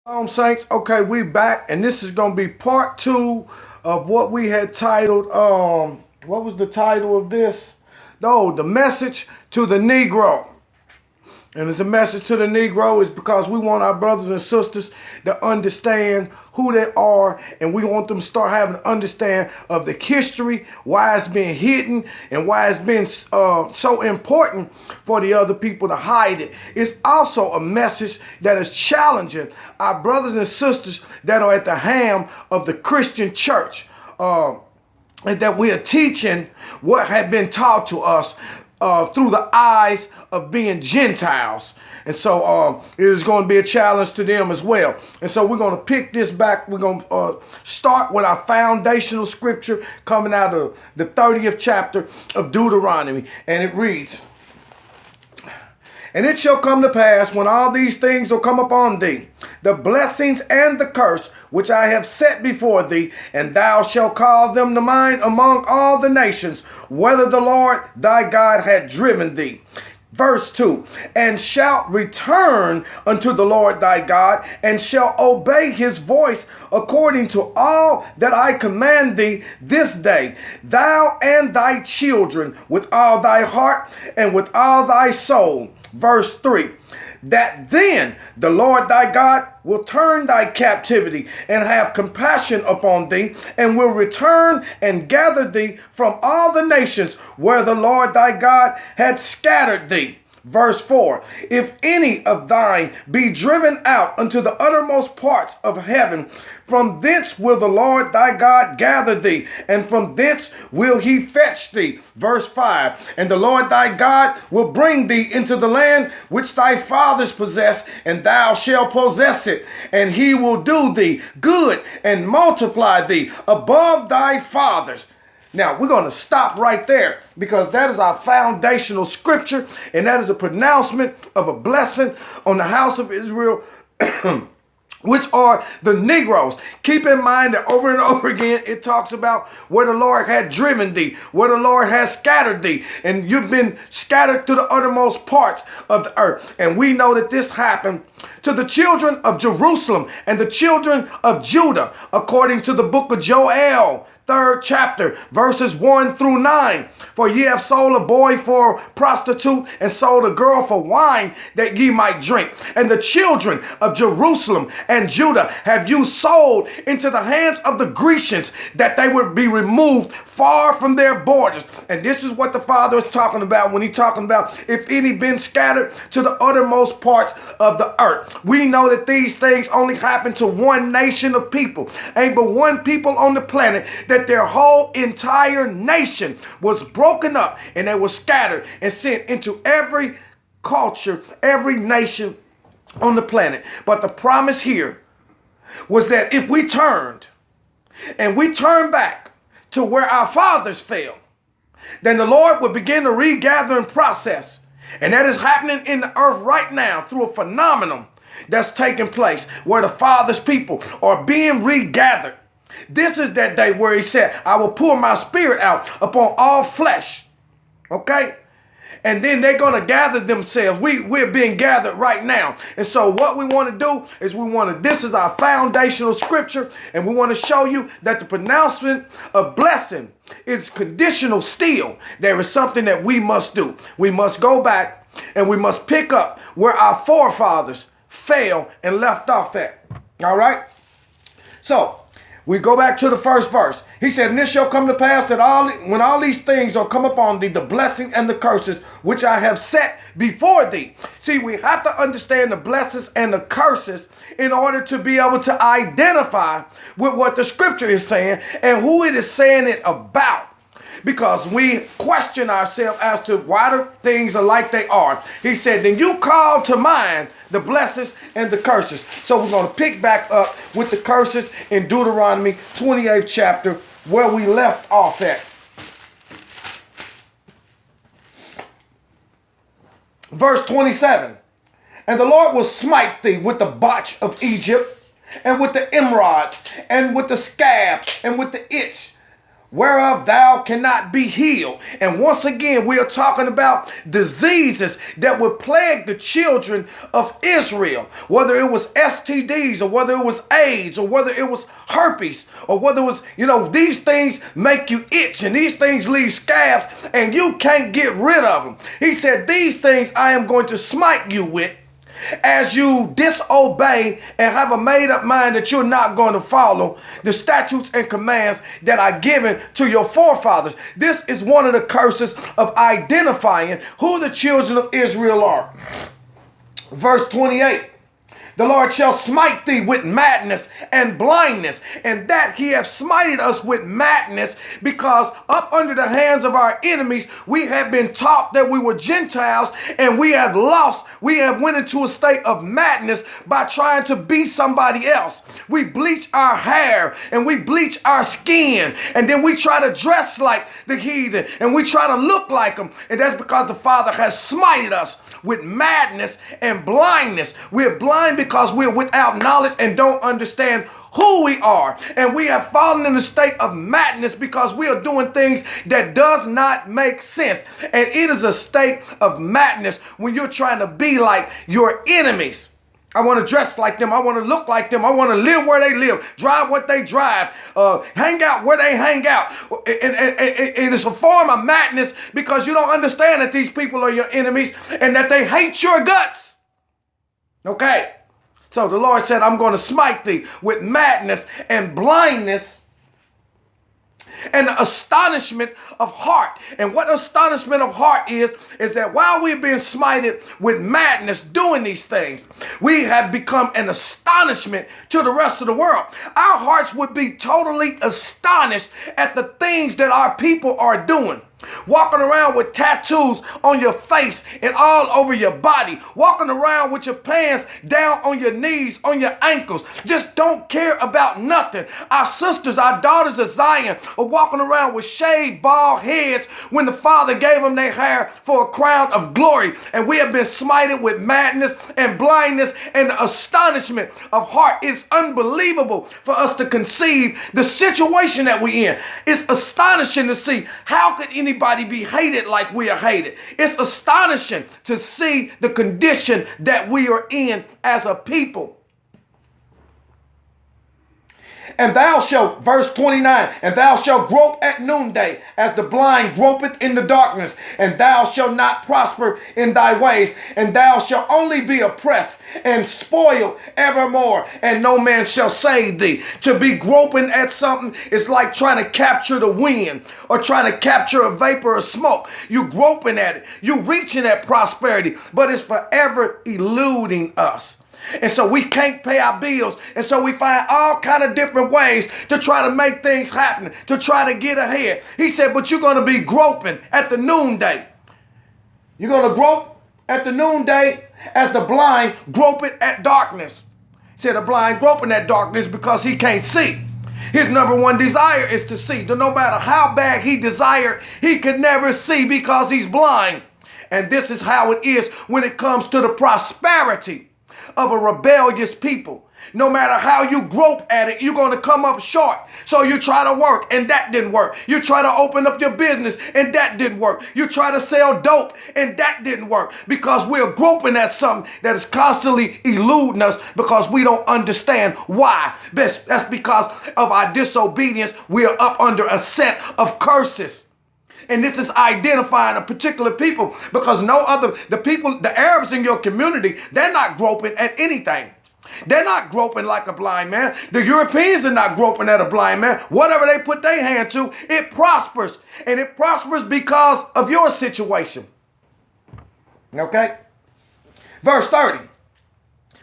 Saints. Okay, we back, and this is gonna be part two of what we had titled. What was the title of this? No, the message to the Negro. And it's a message to the Negro is because we want our brothers and sisters to understand who they are, and we want them to start having to understand of the history, why it's been hidden, and why it's been so important for the other people to hide it. It's also a message that is challenging our brothers and sisters that are at the helm of the Christian church. And that we are teaching what had been taught to us through the eyes of being Gentiles. And so it is going to be a challenge to them as well. And so we're going to pick this back. We're going to start with our foundational scripture coming out of the 30th chapter of Deuteronomy. And it reads, "And it shall come to pass when all these things will come upon thee, the blessings and the curse which I have set before thee, and thou shalt call them to mind among all the nations, whether the Lord thy God had driven thee." Verse 2, "And shalt return unto the Lord thy God, and shalt obey his voice according to all that I command thee this day, thou and thy children, with all thy heart and with all thy soul." Verse 3, "That then the Lord thy God will turn thy captivity and have compassion upon thee, and will return and gather thee from all the nations where the Lord thy God had scattered thee." Verse 4, "If any of thine be driven out unto the uttermost parts of heaven, from thence will the Lord thy God gather thee, and from thence will he fetch thee." Verse 5, "And the Lord thy God will bring thee into the land which thy fathers possessed, and thou shalt possess it. And he will do thee good and multiply thee above thy fathers." Now, we're going to stop right there because that is our foundational scripture, and that is a pronouncement of a blessing on the house of Israel, which are the Negroes. Keep in mind that over and over again, it talks about where the Lord had driven thee, where the Lord has scattered thee, and you've been scattered to the uttermost parts of the earth. And we know that this happened to the children of Jerusalem and the children of Judah, according to the book of Joel, 3rd chapter, verses 1 through 9. "For ye have sold a boy for a prostitute, and sold a girl for wine, that ye might drink. And the children of Jerusalem and Judah have you sold into the hands of the Grecians, that they would be removed far from their borders." And this is what the Father is talking about when he's talking about if any been scattered to the uttermost parts of the earth. We know that these things only happen to one nation of people. Ain't but one people on the planet that their whole entire nation was broken up, and they were scattered and sent into every culture, every nation on the planet. But the promise here was that if we turned and we turned back to where our fathers fell, then the Lord would begin to regather and process. And that is happening in the earth right now through a phenomenon that's taking place where the Father's people are being regathered. This is that day where he said, "I will pour my spirit out upon all flesh." Okay? And then they're going to gather themselves. We're being gathered right now. And so what we want to do is this is our foundational scripture, and we want to show you that the pronouncement of blessing is conditional still. There is something that we must do. We must go back and we must pick up where our forefathers fell and left off at. All right? So we go back to the first verse. He said, "And this shall come to pass that when all these things are come upon thee, the blessing and the curses which I have set before thee." See, we have to understand the blessings and the curses in order to be able to identify with what the scripture is saying and who it is saying it about. Because we question ourselves as to why the things are like they are. He said, "Then you call to mind the blessings and the curses." So we're going to pick back up with the curses in Deuteronomy 28th chapter where we left off at. Verse 27, "And the Lord will smite thee with the botch of Egypt, and with the emerald, and with the scab, and with the itch, whereof thou cannot be healed. And once again, we are talking about diseases that would plague the children of Israel, whether it was STDs, or whether it was AIDS, or whether it was herpes, or whether it was, these things make you itch, and these things leave scabs, and you can't get rid of them. He said, these things I am going to smite you with, as you disobey and have a made-up mind that you're not going to follow the statutes and commands that are given to your forefathers. This is one of the curses of identifying who the children of Israel are. Verse 28. The Lord shall smite thee with madness and blindness, and that he hath smited us with madness, because up under the hands of our enemies we have been taught that we were Gentiles, and we have went into a state of madness by trying to be somebody else. We bleach our hair and we bleach our skin, and then we try to dress like the heathen, and we try to look like them, and that's because the Father has smited us with madness and blindness. We're blind because we're without knowledge and don't understand who we are. And we have fallen in a state of madness because we are doing things that does not make sense. And it is a state of madness when you're trying to be like your enemies. I want to dress like them. I want to look like them. I want to live where they live, drive what they drive, hang out where they hang out. And it's a form of madness because you don't understand that these people are your enemies and that they hate your guts. Okay. So the Lord said, I'm going to smite thee with madness and blindness and astonishment of heart. And what astonishment of heart is that while we've been smited with madness doing these things, we have become an astonishment to the rest of the world. Our hearts would be totally astonished at the things that our people are doing. Walking around with tattoos on your face and all over your body. Walking around with your pants down on your knees, on your ankles. Just don't care about nothing. Our sisters, our daughters of Zion are walking around with shaved bald heads when the Father gave them their hair for a crown of glory. And we have been smited with madness and blindness and astonishment of heart. It's unbelievable for us to conceive the situation that we're in. It's astonishing to see how could anybody be hated like we are hated. It's astonishing to see the condition that we are in as a people. And thou shalt, verse 29, and thou shalt grope at noonday as the blind gropeth in the darkness, and thou shalt not prosper in thy ways, and thou shalt only be oppressed and spoiled evermore, and no man shall save thee. To be groping at something is like trying to capture the wind or trying to capture a vapor of smoke. You groping at it. You reaching at prosperity, but it's forever eluding us. And so we can't pay our bills. And so we find all kind of different ways to try to make things happen, to try to get ahead. He said, but you're going to be groping at the noonday. You're going to grope at the noonday as the blind grope it at darkness. He said the blind groping at darkness because he can't see. His number one desire is to see. No matter how bad he desired, he could never see because he's blind. And this is how it is when it comes to the prosperity of a rebellious people. No matter how you grope at it, you're going to come up short. So you try to work and that didn't work. You try to open up your business and that didn't work. You try to sell dope and that didn't work because we're groping at something that is constantly eluding us because we don't understand why. That's because of our disobedience. We are up under a set of curses. And this is identifying a particular people because the Arabs in your community, they're not groping at anything. They're not groping like a blind man. The Europeans are not groping at a blind man. Whatever they put their hand to, it prospers. And it prospers because of your situation. Okay? Verse 30.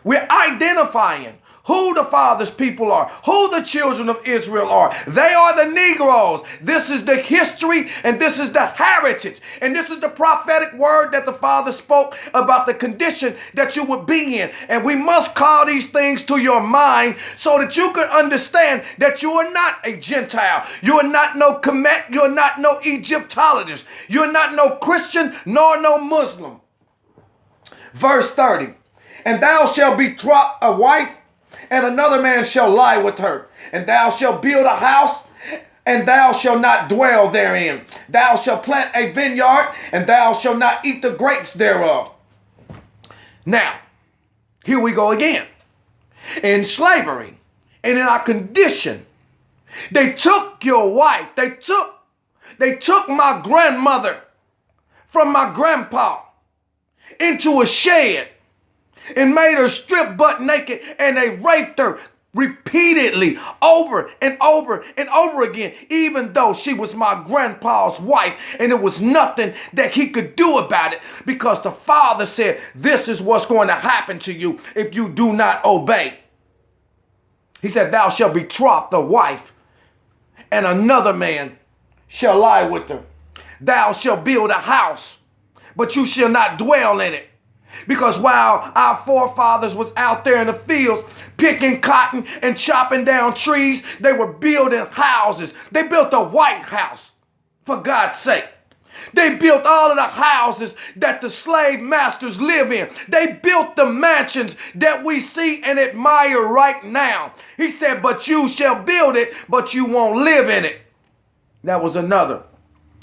We're identifying who the Father's people are, who the children of Israel are. They are the Negroes. This is the history and this is the heritage. And this is the prophetic word that the Father spoke about the condition that you would be in. And we must call these things to your mind so that you can understand that you are not a Gentile. You are not no Kemet. You are not no Egyptologist. You are not no Christian nor no Muslim. Verse 30. And thou shalt betroth a wife, and another man shall lie with her. And thou shalt build a house and thou shalt not dwell therein. Thou shalt plant a vineyard, and thou shalt not eat the grapes thereof. Now, here we go again. In slavery and in our condition, they took your wife. They took my grandmother from my grandpa into a shed and made her strip butt naked, and they raped her repeatedly over and over and over again, even though she was my grandpa's wife, and there was nothing that he could do about it, because the father said, this is what's going to happen to you if you do not obey. He said, thou shalt betroth the wife, and another man shall lie with her. Thou shalt build a house, but you shall not dwell in it. Because while our forefathers was out there in the fields picking cotton and chopping down trees, they were building houses. They built a White House, for God's sake. They built all of the houses that the slave masters live in. They built the mansions that we see and admire right now. He said, but you shall build it, but you won't live in it. That was another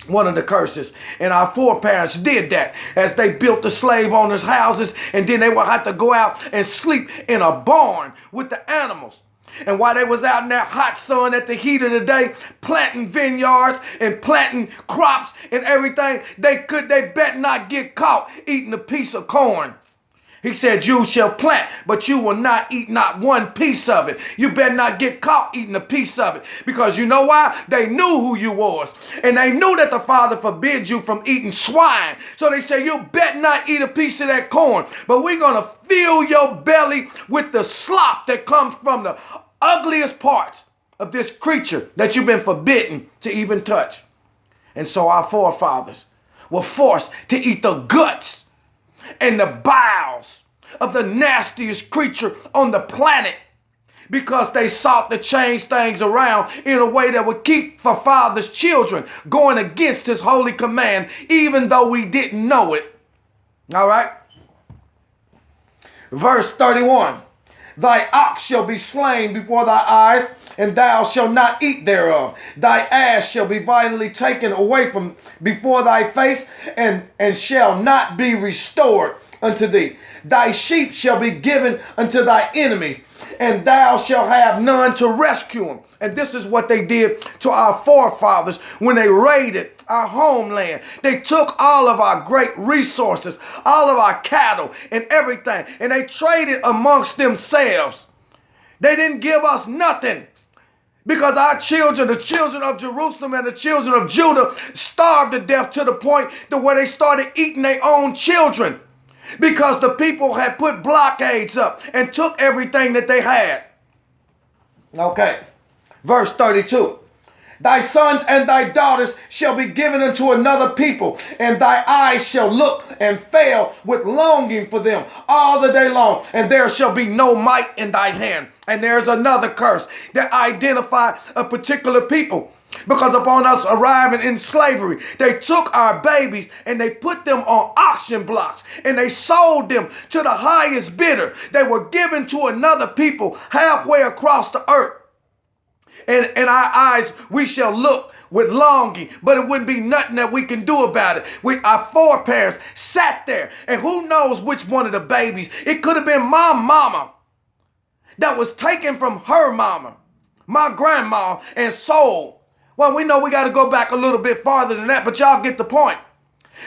one of the curses. And our foreparents did that as they built the slave owners' houses, and then they would have to go out and sleep in a barn with the animals. And while they was out in that hot sun at the heat of the day, planting vineyards and planting crops and everything, they bet not get caught eating a piece of corn. He said, you shall plant, but you will not eat not one piece of it. You better not get caught eating a piece of it. Because you know why? They knew who you was. And they knew that the Father forbid you from eating swine. So they say, you better not eat a piece of that corn. But we're going to fill your belly with the slop that comes from the ugliest parts of this creature that you've been forbidden to even touch. And so our forefathers were forced to eat the guts and the bowels of the nastiest creature on the planet, because they sought to change things around in a way that would keep the Father's children going against his holy command, even though we didn't know it. All right? Verse 31. Thy ox shall be slain before thy eyes, and thou shalt not eat thereof. Thy ass shall be violently taken away from before thy face, and shall not be restored unto thee. Thy sheep shall be given unto thy enemies, and thou shalt have none to rescue them. And this is what they did to our forefathers when they raided our homeland. They took all of our great resources, all of our cattle and everything, and they traded amongst themselves. They didn't give us nothing, because our children, the children of Jerusalem and the children of Judah, starved to death to the point to where they started eating their own children, because the people had put blockades up and took everything that they had. Okay. Verse 32. Thy sons and thy daughters shall be given unto another people, and thy eyes shall look and fail with longing for them all the day long, and there shall be no might in thy hand. And there's another curse that identifies a particular people, because upon us arriving in slavery, they took our babies and they put them on auction blocks and they sold them to the highest bidder. They were given to another people halfway across the earth. And in our eyes, we shall look with longing, but it wouldn't be nothing that we can do about it. Our foreparents sat there, and who knows which one of the babies. It could have been my mama that was taken from her mama, my grandma, and sold. Well, we know we got to go back a little bit farther than that, but y'all get the point.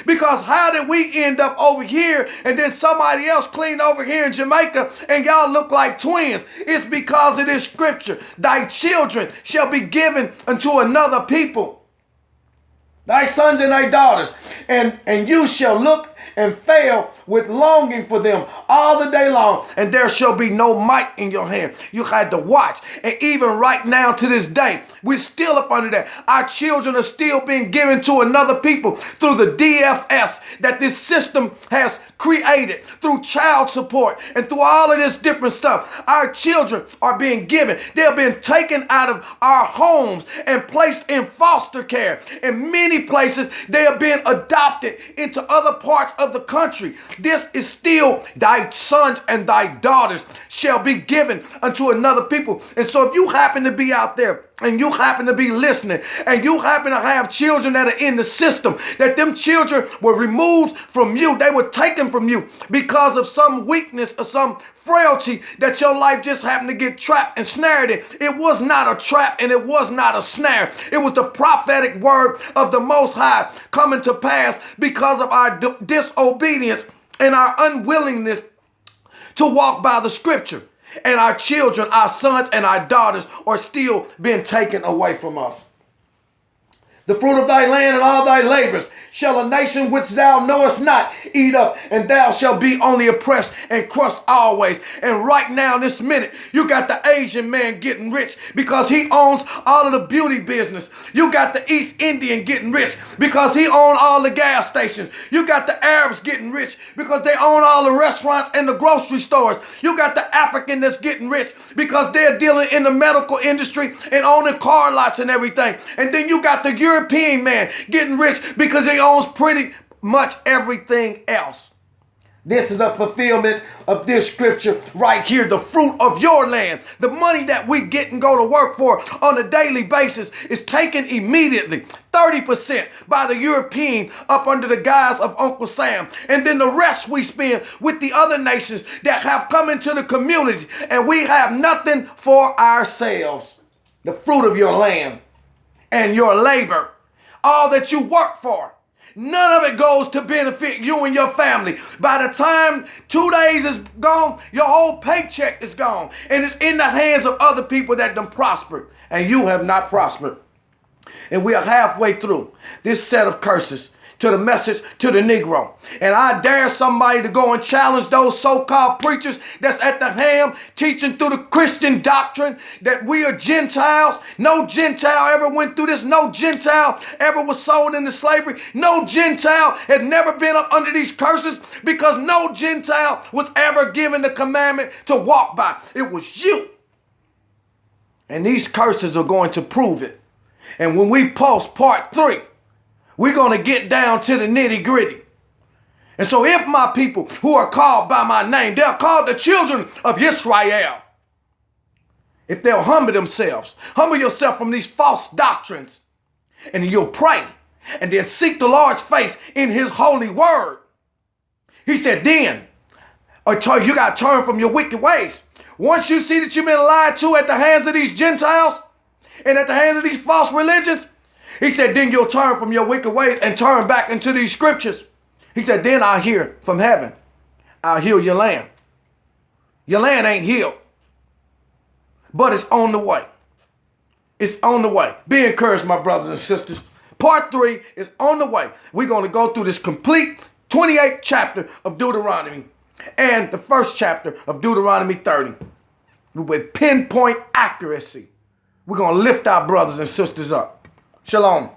Because how did we end up over here and then somebody else cleaned over here in Jamaica and y'all look like twins? It's because of this scripture. Thy children shall be given unto another people, thy sons and thy daughters, and you shall look and fail with longing for them all the day long, and there shall be no might in your hand. You had to watch. And even right now to this day, we're still up under that. Our children are still being given to another people through the DFS that this system has created, through child support and through all of this different stuff. Our children are being given. They're being taken out of our homes and placed in foster care. In many places, they are being adopted into other parts of the country. This is still thy sons and thy daughters shall be given unto another people. And so if you happen to be out there and you happen to be listening, and you happen to have children that are in the system, that them children were removed from you, they were taken from you because of some weakness or some frailty that your life just happened to get trapped and snared in. It was not a trap and it was not a snare. It was the prophetic word of the Most High coming to pass because of our disobedience and our unwillingness to walk by the scripture. And our children, our sons and our daughters are still being taken away from us. The fruit of thy land and all thy labors shall a nation which thou knowest not eat up, and thou shalt be only oppressed and crushed always. And right now, this minute, you got the Asian man getting rich because he owns all of the beauty business. You got the East Indian getting rich because he owns all the gas stations. You got the Arabs getting rich because they own all the restaurants and the grocery stores. You got the African that's getting rich because they're dealing in the medical industry and owning car lots and everything. And then you got the European man getting rich because he owns pretty much everything else. This is a fulfillment of this scripture right here. The fruit of your land, the money that we get and go to work for on a daily basis, is taken immediately, 30% by the European up under the guise of Uncle Sam. And then the rest we spend with the other nations that have come into the community, and we have nothing for ourselves. The fruit of your land and your labor, all that you work for, none of it goes to benefit you and your family. By the time 2 days is gone, your whole paycheck is gone. And it's in the hands of other people that done prospered. And you have not prospered. And we are halfway through this set of curses to the message to the Negro. And I dare somebody to go and challenge those so-called preachers that's at the ham teaching through the Christian doctrine that we are Gentiles. No Gentile ever went through this. No Gentile ever was sold into slavery. No Gentile had never been up under these curses because no Gentile was ever given the commandment to walk by. It was you. And these curses are going to prove it. And when we post part 3, we're going to get down to the nitty gritty. And so if my people who are called by my name, they're called the children of Israel. If they'll humble themselves, humble yourself from these false doctrines, and you'll pray and then seek the Lord's face in his holy word. He said, then you got to turn from your wicked ways. Once you see that you've been lied to at the hands of these Gentiles and at the hands of these false religions, he said, then you'll turn from your wicked ways and turn back into these scriptures. He said, then I'll hear from heaven. I'll heal your land. Your land ain't healed, but it's on the way. It's on the way. Be encouraged, my brothers and sisters. Part 3 is on the way. We're going to go through this complete 28th chapter of Deuteronomy and the first chapter of Deuteronomy 30 with pinpoint accuracy. We're going to lift our brothers and sisters up. Shalom.